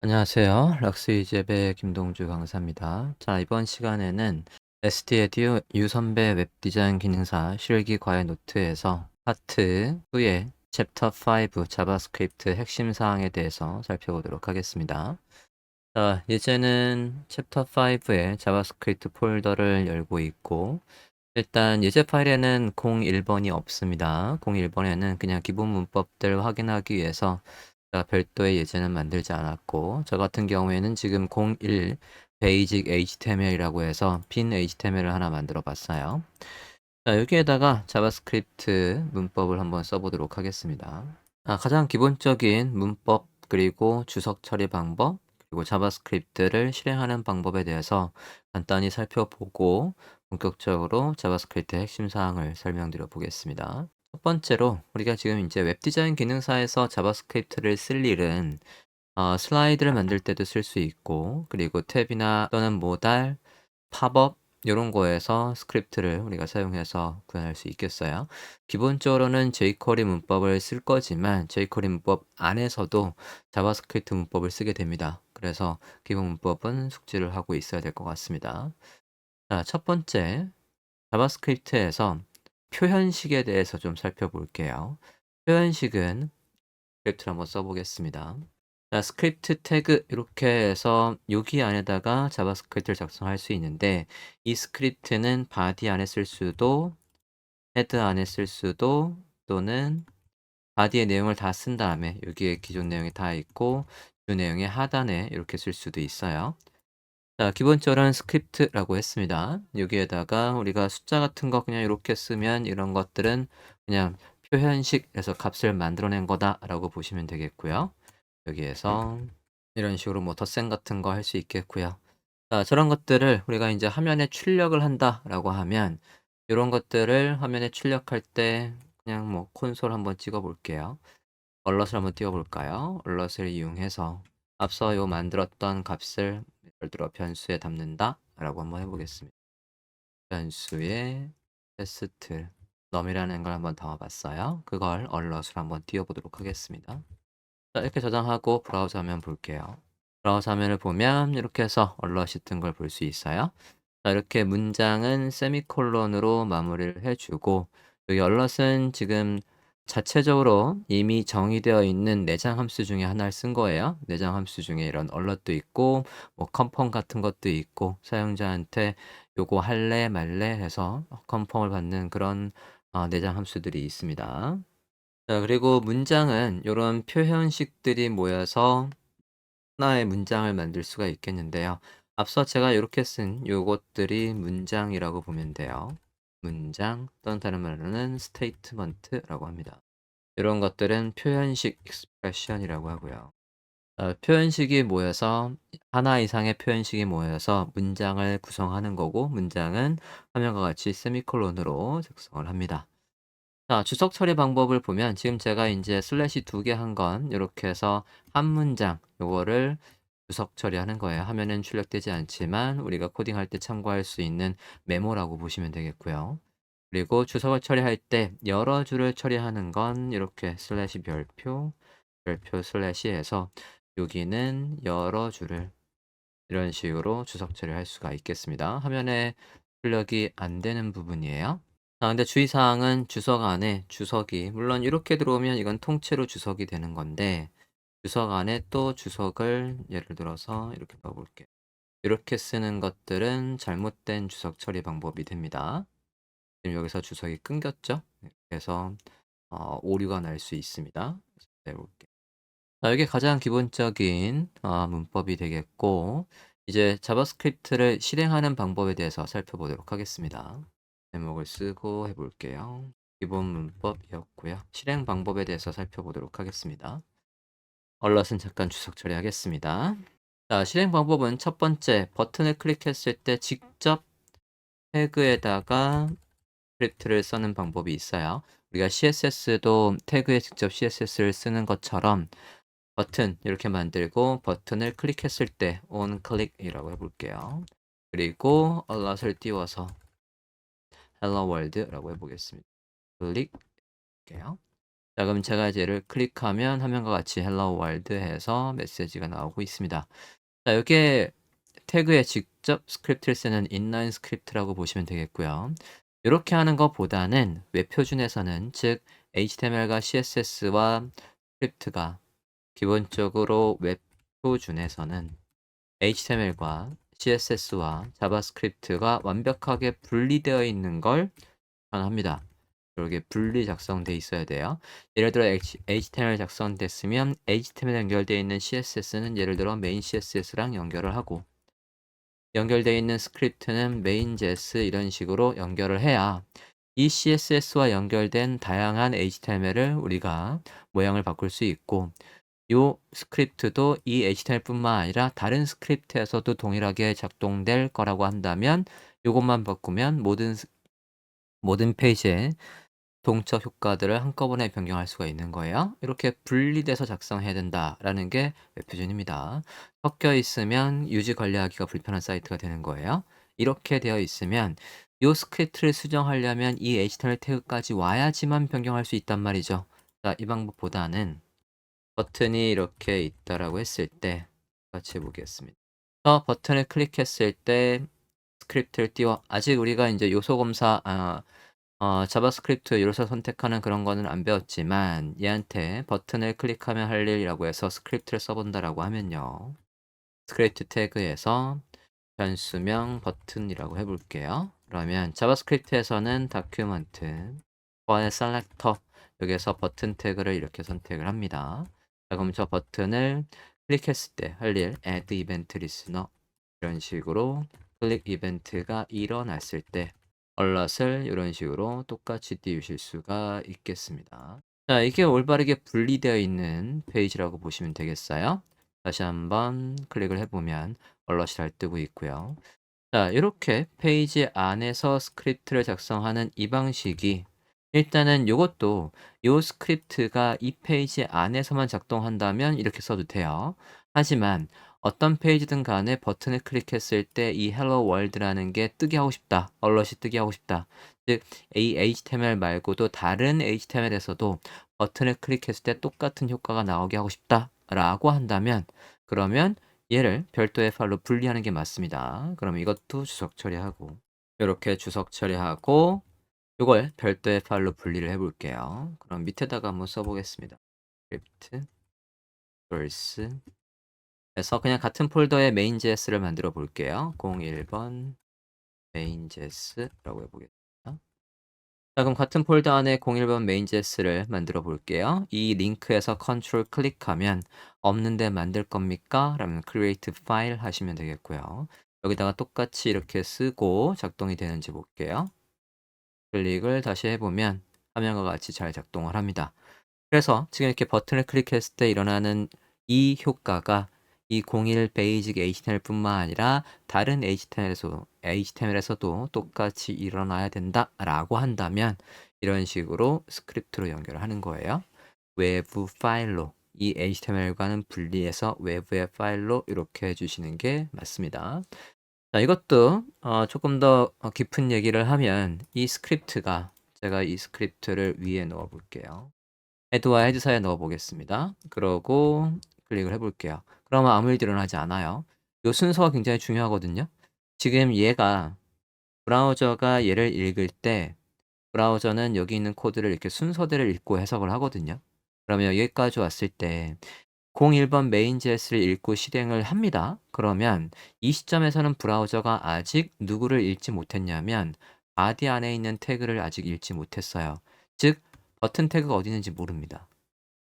안녕하세요. 락스이즈의 김동주 강사입니다. 자, 이번 시간에는 ST에듀 유선배 웹디자인 기능사 실기 과외 노트에서 파트 2의 챕터 5 자바스크립트 핵심 사항에 대해서 살펴보도록 하겠습니다. 자, 이제는 챕터 5의 자바스크립트 폴더를 열고 있고, 일단 예제 파일에는 01번이 없습니다. 01번에는 그냥 기본 문법들 확인하기 위해서 별도의 예제는 만들지 않았고, 저 같은 경우에는 지금 01 베이직 HTML이라고 해서 빈 HTML을 하나 만들어 봤어요. 자, 여기에다가 자바스크립트 문법을 한번 써보도록 하겠습니다. 가장 기본적인 문법 그리고 주석 처리 방법 그리고 자바스크립트를 실행하는 방법에 대해서 간단히 살펴보고 본격적으로 자바스크립트의 핵심 사항을 설명드려 보겠습니다. 첫 번째로 우리가 지금 이제 웹디자인 기능사에서 자바스크립트를 쓸 일은 슬라이드를 만들 때도 쓸 수 있고, 그리고 탭이나 또는 모달, 팝업 이런 거에서 스크립트를 우리가 사용해서 구현할 수 있겠어요. 기본적으로는 jQuery 문법을 쓸 거지만 jQuery 문법 안에서도 자바스크립트 문법을 쓰게 됩니다. 그래서 기본 문법은 숙지를 하고 있어야 될 것 같습니다. 자, 첫 번째, 자바스크립트에서 표현식에 대해서 좀 살펴볼게요. 표현식은 스크립트를 한번 써보겠습니다. 자, 스크립트 태그 이렇게 해서 여기 안에다가 자바스크립트를 작성할 수 있는데, 이 스크립트는 바디 안에 쓸 수도 헤드 안에 쓸 수도, 또는 바디의 내용을 다 쓴 다음에 여기에 기존 내용이 다 있고 주 내용의 하단에 이렇게 쓸 수도 있어요. 자, 기본적으로는 스크립트라고 했습니다. 여기에다가 우리가 숫자 같은 거 그냥 이렇게 쓰면 이런 것들은 그냥 표현식에서 값을 만들어낸 거다라고 보시면 되겠고요. 여기에서 이런 식으로 뭐 덧셈 같은 거 할 수 있겠고요. 자, 저런 것들을 우리가 이제 화면에 출력을 한다라고 하면 이런 것들을 화면에 출력할 때 그냥 뭐 콘솔 한번 찍어 볼게요. 얼럿을 한번 띄워 볼까요? 얼럿을 이용해서 앞서 요 만들었던 값을 예를 들어 변수에 담는다라고 한번 해보겠습니다. 변수에 테스트 num이라는 걸 한번 담아봤어요. 그걸 얼럿으로 한번 띄워보도록 하겠습니다. 자, 이렇게 저장하고 브라우저 화면 볼게요. 브라우저 화면을 보면 이렇게 해서 얼럿이 뜬 걸 볼 수 있어요. 자, 이렇게 문장은 세미콜론으로 마무리를 해주고, 여기 얼럿은 지금 자체적으로 이미 정의되어 있는 내장 함수 중에 하나를 쓴 거예요. 내장 함수 중에 이런 얼럿도 있고, 뭐 컴펌 같은 것도 있고, 사용자한테 요거 할래 말래 해서 컴펌을 받는 그런 내장 함수들이 있습니다. 자, 그리고 문장은 이런 표현식들이 모여서 하나의 문장을 만들 수가 있겠는데요. 앞서 제가 이렇게 쓴 요것들이 문장이라고 보면 돼요. 문장 또는 다른 말로는 스테이트먼트라고 합니다. 이런 것들은 표현식 expression이라고 하고요. 표현식이 모여서 하나 이상의 표현식이 모여서 문장을 구성하는 거고, 문장은 화면과 같이 세미콜론으로 작성을 합니다. 자, 주석 처리 방법을 보면 지금 제가 이제 슬래시 2개 한 건 이렇게 해서 한 문장 요거를 주석 처리하는 거예요. 화면엔 출력되지 않지만 우리가 코딩할 때 참고할 수 있는 메모라고 보시면 되겠고요. 그리고 주석을 처리할 때 여러 줄을 처리하는 건 이렇게 슬래시 별표 슬래시 해서 여기는 여러 줄을 이런 식으로 주석 처리할 수가 있겠습니다. 화면에 출력이 안 되는 부분이에요. 근데 주의사항은 주석 안에 주석이 물론 이렇게 들어오면 이건 통째로 주석이 되는 건데, 주석 안에 또 주석을 예를 들어서 이렇게 넣어 볼게요. 이렇게 쓰는 것들은 잘못된 주석 처리 방법이 됩니다. 지금 여기서 주석이 끊겼죠? 그래서 오류가 날 수 있습니다. 해볼게요. 자, 이게 가장 기본적인 문법이 되겠고, 이제 자바스크립트를 실행하는 방법에 대해서 살펴보도록 하겠습니다. 제목을 쓰고 해볼게요. 기본 문법이었고요. 실행 방법에 대해서 살펴보도록 하겠습니다. 얼럿은 잠깐 주석 처리하겠습니다. 자, 실행 방법은 첫 번째, 버튼을 클릭했을 때 직접 태그에다가 스크립트를 쓰는 방법이 있어요. 우리가 CSS도 태그에 직접 CSS를 쓰는 것처럼 버튼 이렇게 만들고 버튼을 클릭했을 때 on click이라고 해볼게요. 그리고 얼럿을 띄워서 hello world라고 해보겠습니다. 클릭 할게요. 자, 그럼 제가 이제 얘를 클릭하면 화면과 같이 Hello World 해서 메시지가 나오고 있습니다. 자, 여기에 태그에 직접 스크립트를 쓰는 인라인 스크립트라고 보시면 되겠고요. 이렇게 하는 것보다는 웹 표준에서는, 즉 HTML과 CSS와 스크립트가 기본적으로 웹 표준에서는 HTML과 CSS와 자바스크립트가 완벽하게 분리되어 있는 걸 추천합니다. 이렇게 분리 작성돼 있어야 돼요. 예를 들어 HTML 작성됐으면 HTML 연결되어 있는 CSS는 예를 들어 메인 CSS랑 연결을 하고, 연결되어 있는 스크립트는 메인 JS 이런 식으로 연결을 해야 이 CSS와 연결된 다양한 HTML을 우리가 모양을 바꿀 수 있고, 요 스크립트도 이 HTML뿐만 아니라 다른 스크립트에서도 동일하게 작동될 거라고 한다면 요것만 바꾸면 모든 페이지에 동적 효과들을 한꺼번에 변경할 수가 있는 거예요. 이렇게 분리돼서 작성해야 된다라는 게 웹표준입니다. 섞여 있으면 유지 관리하기가 불편한 사이트가 되는 거예요. 이렇게 되어 있으면 요 스크립트를 수정하려면 이 HTML 태그까지 와야지만 변경할 수 있단 말이죠. 자, 이 방법보다는 버튼이 이렇게 있다라고 했을 때 같이 해보겠습니다. 버튼을 클릭했을 때 스크립트를 띄워, 아직 우리가 이제 요소 검사, 자바스크립트 요소 선택하는 그런 거는 안 배웠지만 얘한테 버튼을 클릭하면 할 일이라고 해서 스크립트를 써본다라고 하면요. 스크립트 태그에서 변수명 버튼이라고 해볼게요. 그러면 자바스크립트에서는 다큐멘트, 번의 셀렉터, 여기에서 버튼 태그를 이렇게 선택을 합니다. 자, 그럼 저 버튼을 클릭했을 때 할 일, add event listener, 이런 식으로 클릭 이벤트가 일어났을 때 얼럿을 이런 식으로 똑같이 띄우실 수가 있겠습니다. 자, 이게 올바르게 분리되어 있는 페이지라고 보시면 되겠어요. 다시 한번 클릭을 해보면 얼럿이 잘 뜨고 있고요. 자, 이렇게 페이지 안에서 스크립트를 작성하는 이 방식이, 일단은 요것도 요 스크립트가 이 페이지 안에서만 작동한다면 이렇게 써도 돼요. 하지만 어떤 페이지든 간에 버튼을 클릭했을 때 이 Hello World라는 게 뜨게 하고 싶다, 얼럿이 뜨게 하고 싶다. 즉, 이 HTML 말고도 다른 HTML에서도 버튼을 클릭했을 때 똑같은 효과가 나오게 하고 싶다라고 한다면, 그러면 얘를 별도의 파일로 분리하는 게 맞습니다. 그럼 이것도 주석 처리하고, 이렇게 주석 처리하고 이걸 별도의 파일로 분리를 해볼게요. 그럼 밑에다가 한번 써보겠습니다. script source 에서 그냥 같은 폴더에 main.js를 만들어 볼게요. 01번 main.js라고 해보겠습니다. 자, 그럼 같은 폴더 안에 01번 main.js를 만들어 볼게요. 이 링크에서 컨트롤 클릭하면 없는데 만들 겁니까? 라면 create file 하시면 되겠고요. 여기다가 똑같이 이렇게 쓰고 작동이 되는지 볼게요. 클릭을 다시 해보면 화면과 같이 잘 작동을 합니다. 그래서 지금 이렇게 버튼을 클릭했을 때 일어나는 이 효과가 이 01 베이직 HTML뿐만 아니라 다른 HTML에서도 똑같이 일어나야 된다라고 한다면 이런 식으로 스크립트로 연결을 하는 거예요. 외부 파일로, 이 HTML과는 분리해서 외부의 파일로 이렇게 해주시는 게 맞습니다. 자, 이것도 조금 더 깊은 얘기를 하면 이 스크립트가, 제가 이 스크립트를 위에 넣어 볼게요. 헤드와 헤드 사이에 넣어 보겠습니다. 그러고 클릭을 해 볼게요. 그러면 아무 일도 일어나지 않아요. 이 순서가 굉장히 중요하거든요. 지금 얘가, 브라우저가 얘를 읽을 때 브라우저는 여기 있는 코드를 이렇게 순서대로 읽고 해석을 하거든요. 그러면 여기까지 왔을 때 01번 main.js를 읽고 실행을 합니다. 그러면 이 시점에서는 브라우저가 아직 누구를 읽지 못했냐면 body 안에 있는 태그를 아직 읽지 못했어요. 즉 버튼 태그가 어디 있는지 모릅니다.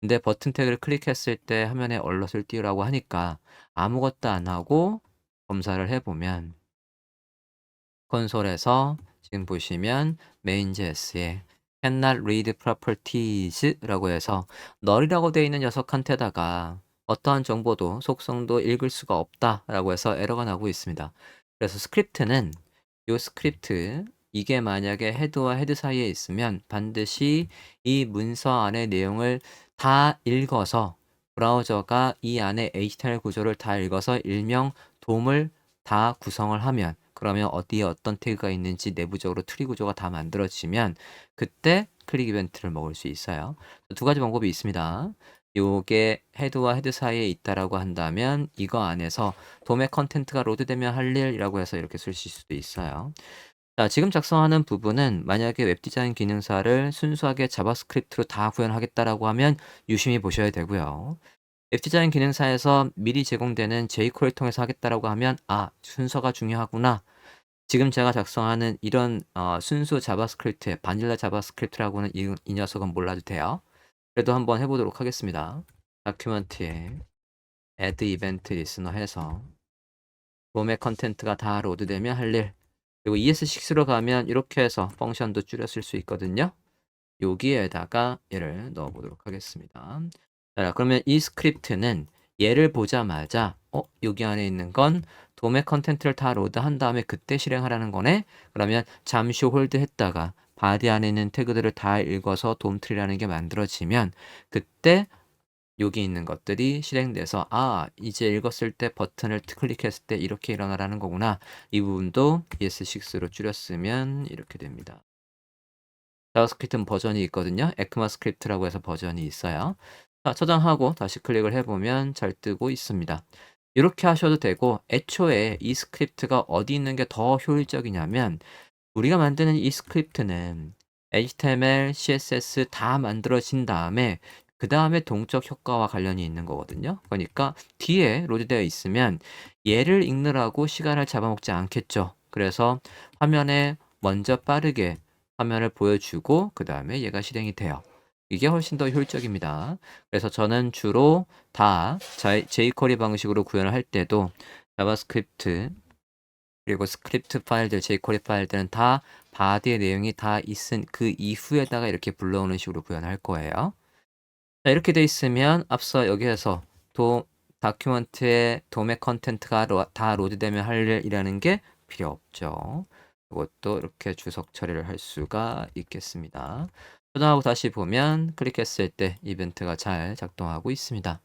근데 버튼 태그를 클릭했을 때 화면에 얼럿을 띄우라고 하니까 아무것도 안 하고 검사를 해보면 콘솔에서 지금 보시면 main.js에 cannot read properties라고 해서 널이라고 되어 있는 녀석한테다가 어떠한 정보도 속성도 읽을 수가 없다라고 해서 에러가 나고 있습니다. 그래서 스크립트는, 이 스크립트, 이게 만약에 헤드와 헤드 사이에 있으면 반드시 이 문서 안의 내용을 다 읽어서, 브라우저가 이 안에 HTML 구조를 다 읽어서 일명 돔을 다 구성을 하면 그러면 어디에 어떤 태그가 있는지 내부적으로 트리 구조가 다 만들어지면 그때 클릭 이벤트를 먹을 수 있어요. 두 가지 방법이 있습니다. 요게 헤드와 헤드 사이에 있다라고 한다면 이거 안에서 도매 컨텐트가 로드되면 할 일이라고 해서 이렇게 쓰실 수도 있어요. 자, 지금 작성하는 부분은 만약에 웹디자인 기능사를 순수하게 자바스크립트로 다 구현하겠다라고 하면 유심히 보셔야 되고요. 웹디자인 기능사에서 미리 제공되는 jQuery를 통해서 하겠다라고 하면 순서가 중요하구나. 지금 제가 작성하는 이런 순수 자바스크립트, 바닐라 자바스크립트라고는 이 녀석은 몰라도 돼요. 그래도 한번 해보도록 하겠습니다. 다큐멘트에 add event listener 해서 롬의 컨텐트가 다 로드되면 할 일. 그리고 ES6로 가면 이렇게 해서 펑션도 줄여 쓸 수 있거든요. 여기에다가 얘를 넣어 보도록 하겠습니다. 자, 그러면 이 스크립트는 얘를 보자마자 여기 안에 있는 건 도매 컨텐트를 다 로드한 다음에 그때 실행하라는 거네. 그러면 잠시 홀드 했다가 바디 안에 있는 태그들을 다 읽어서 돔트리라는 게 만들어지면 그때 여기 있는 것들이 실행돼서 이제 읽었을 때 버튼을 클릭했을 때 이렇게 일어나라는 거구나. 이 부분도 ES6로 줄였으면 이렇게 됩니다. 자바스크립트는 버전이 있거든요. 에크마스크립트라고 해서 버전이 있어요. 자, 저장하고 다시 클릭을 해보면 잘 뜨고 있습니다. 이렇게 하셔도 되고 애초에 이 스크립트가 어디 있는 게 더 효율적이냐면 우리가 만드는 이 스크립트는 HTML, CSS 다 만들어진 다음에 그 다음에 동적 효과와 관련이 있는 거거든요. 그러니까 뒤에 로드되어 있으면 얘를 읽느라고 시간을 잡아먹지 않겠죠. 그래서 화면에 먼저 빠르게 화면을 보여주고 그 다음에 얘가 실행이 돼요. 이게 훨씬 더 효율적입니다. 그래서 저는 주로 다 jQuery 방식으로 구현을 할 때도 자바스크립트 그리고 스크립트 파일들, jQuery 파일들은 다 바디의 내용이 다 있은 그 이후에다가 이렇게 불러오는 식으로 구현할 거예요. 자, 이렇게 돼 있으면 앞서 여기에서 다큐멘트에 도매 컨텐트가 다 로드되면 할 일이라는 게 필요 없죠. 이것도 이렇게 주석 처리를 할 수가 있겠습니다. 저장하고 다시 보면 클릭했을 때 이벤트가 잘 작동하고 있습니다.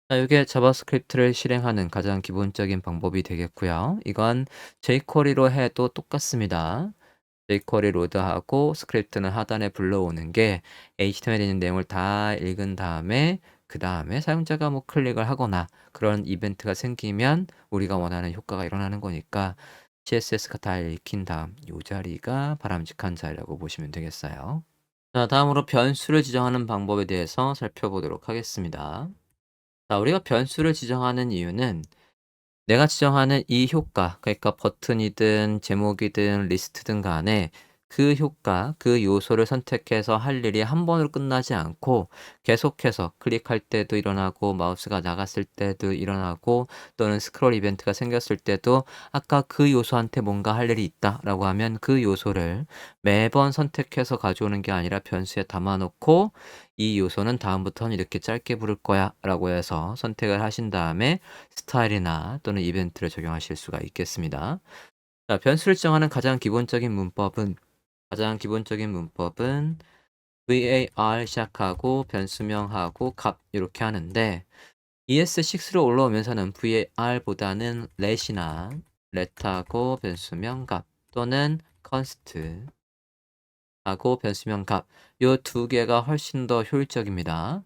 자, 이게 자바스크립트를 실행하는 가장 기본적인 방법이 되겠고요. 이건 jQuery로 해도 똑같습니다. jQuery 로드하고 스크립트는 하단에 불러오는 게 HTML에 있는 내용을 다 읽은 다음에 그 다음에 사용자가 뭐 클릭을 하거나 그런 이벤트가 생기면 우리가 원하는 효과가 일어나는 거니까 CSS가 다 읽힌 다음 이 자리가 바람직한 자리라고 보시면 되겠어요. 자, 다음으로 변수를 지정하는 방법에 대해서 살펴보도록 하겠습니다. 자, 우리가 변수를 지정하는 이유는 내가 지정하는 이 효과, 그러니까 버튼이든 제목이든 리스트든 간에 그 효과, 그 요소를 선택해서 할 일이 한 번으로 끝나지 않고 계속해서 클릭할 때도 일어나고 마우스가 나갔을 때도 일어나고 또는 스크롤 이벤트가 생겼을 때도 아까 그 요소한테 뭔가 할 일이 있다라고 하면 그 요소를 매번 선택해서 가져오는 게 아니라 변수에 담아놓고 이 요소는 다음부터는 이렇게 짧게 부를 거야 라고 해서 선택을 하신 다음에 스타일이나 또는 이벤트를 적용하실 수가 있겠습니다. 자, 변수를 정하는 가장 기본적인 문법은 var 시작하고 변수명하고 값 이렇게 하는데 ES6로 올라오면서는 var보다는 let이나 let하고 변수명 값 또는 const 하고 변수명 값 요 두 개가 훨씬 더 효율적입니다.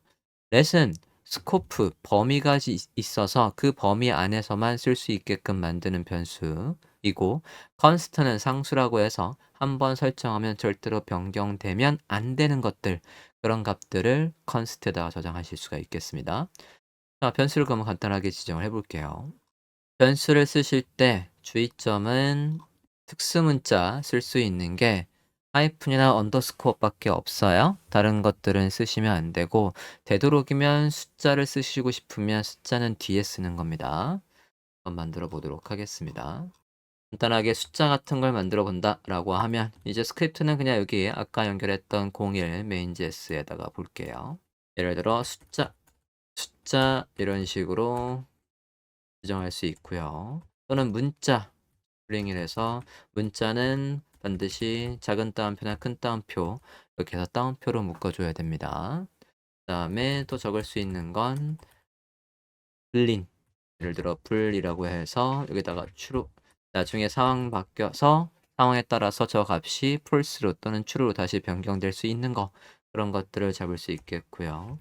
let은 스코프, 범위가 있어서 그 범위 안에서만 쓸 수 있게끔 만드는 변수이고 const는 상수라고 해서 한번 설정하면 절대로 변경되면 안 되는 것들 그런 값들을 const에다가 저장하실 수가 있겠습니다. 자, 변수를 그러면 간단하게 지정을 해볼게요. 변수를 쓰실 때 주의점은 특수문자 쓸 수 있는 게 하이픈이나 언더스코어밖에 없어요. 다른 것들은 쓰시면 안 되고 되도록이면 숫자를 쓰시고 싶으면 숫자는 뒤에 쓰는 겁니다. 한번 만들어 보도록 하겠습니다. 간단하게 숫자 같은 걸 만들어 본다 라고 하면 이제 스크립트는 그냥 여기 아까 연결했던 01 main.js에다가 볼게요. 예를 들어 숫자 이런 식으로 지정할 수 있고요. 또는 문자 스트링을 해서 문자는 반드시 작은 따옴표나 큰 따옴표 이렇게 해서 따옴표로 묶어줘야 됩니다. 그 다음에 또 적을 수 있는 건 불린 예를 들어 불이라고 해서 여기다가 나중에 상황 바뀌어서 상황에 따라서 저 값이 false로 또는 true로 다시 변경될 수 있는 거 그런 것들을 잡을 수 있겠고요.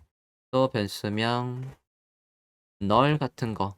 또 변수명 null 같은 거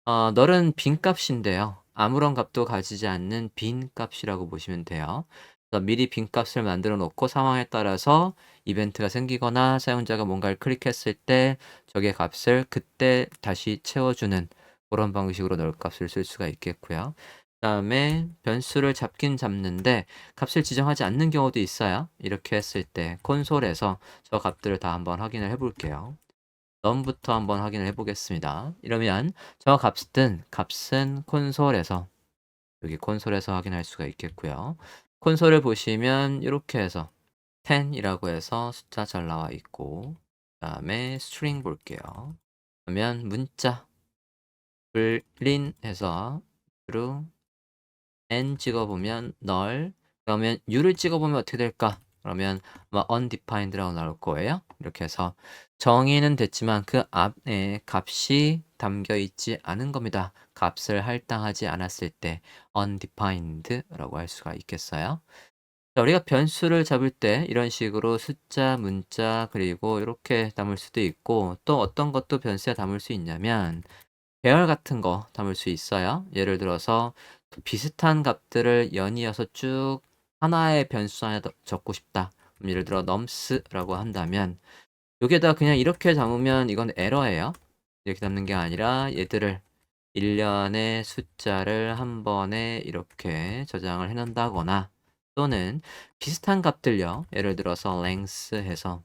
null은 빈 값인데요. 아무런 값도 가지지 않는 빈 값이라고 보시면 돼요. 그래서 미리 빈 값을 만들어 놓고 상황에 따라서 이벤트가 생기거나 사용자가 뭔가를 클릭했을 때 저게 값을 그때 다시 채워주는 그런 방식으로 null 값을 쓸 수가 있겠고요. 그다음에 변수를 잡긴 잡는데 값을 지정하지 않는 경우도 있어요. 이렇게 했을 때 콘솔에서 저 값들을 다 한번 확인을 해볼게요. 넘부터 한번 확인을 해보겠습니다. 이러면 저 값은 콘솔에서 여기 콘솔에서 확인할 수가 있겠고요. 콘솔을 보시면 이렇게 해서 10이라고 해서 숫자 잘 나와 있고 그다음에 스트링 볼게요. 그러면 문자 불린해서 true n 찍어보면 null 그러면 u를 찍어보면 어떻게 될까? 그러면 아마 undefined라고 나올 거예요. 이렇게 해서 정의는 됐지만 그 앞에 값이 담겨 있지 않은 겁니다. 값을 할당하지 않았을 때 undefined라고 할 수가 있겠어요. 자, 우리가 변수를 잡을 때 이런 식으로 숫자, 문자 그리고 이렇게 담을 수도 있고 또 어떤 것도 변수에 담을 수 있냐면 배열 같은 거 담을 수 있어요. 예를 들어서 비슷한 값들을 연이어서 쭉 하나의 변수 안에 적고 싶다. 예를 들어 nums라고 한다면 여기에다 그냥 이렇게 담으면 이건 에러예요. 이렇게 담는 게 아니라 얘들을 일련의 숫자를 한 번에 이렇게 저장을 해놓는다거나 또는 비슷한 값들요. 예를 들어서 length 해서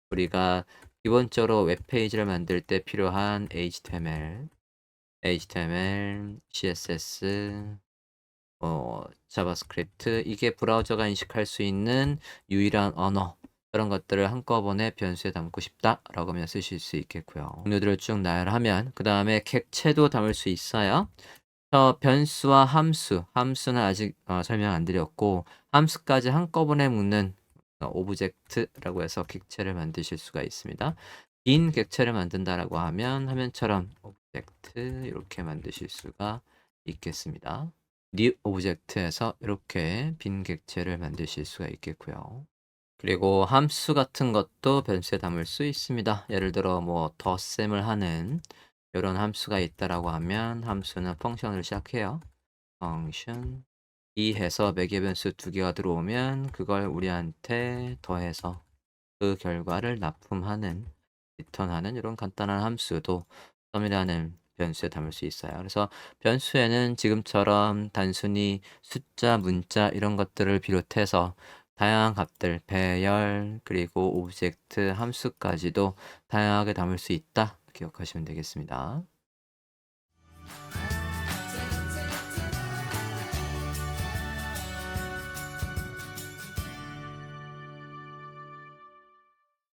우리가 기본적으로 웹페이지를 만들 때 필요한 HTML, CSS, 자바스크립트 이게 브라우저가 인식할 수 있는 유일한 언어 그런 것들을 한꺼번에 변수에 담고 싶다라고 하면 쓰실 수 있겠고요. 종류들을 쭉 나열하면 그 다음에 객체도 담을 수 있어요. 변수와 함수는 아직 설명 안 드렸고 함수까지 한꺼번에 묶는 오브젝트라고 해서 객체를 만드실 수가 있습니다. 빈 객체를 만든다라고 하면 화면처럼 오브젝트 이렇게 만드실 수가 있겠습니다. new 오브젝트에서 이렇게 빈 객체를 만드실 수가 있겠고요. 그리고 함수 같은 것도 변수에 담을 수 있습니다. 예를 들어 뭐 덧셈을 하는 이런 함수가 있다라고 하면 함수는 펑션을 시작해요. 펑션 이 해서 매개 변수 두 개가 들어오면 그걸 우리한테 더해서 그 결과를 납품하는 리턴하는 이런 간단한 함수도 썸이라는 변수에 담을 수 있어요. 그래서 변수에는 지금처럼 단순히 숫자, 문자 이런 것들을 비롯해서 다양한 값들, 배열, 그리고 오브젝트, 함수까지도 다양하게 담을 수 있다. 기억하시면 되겠습니다.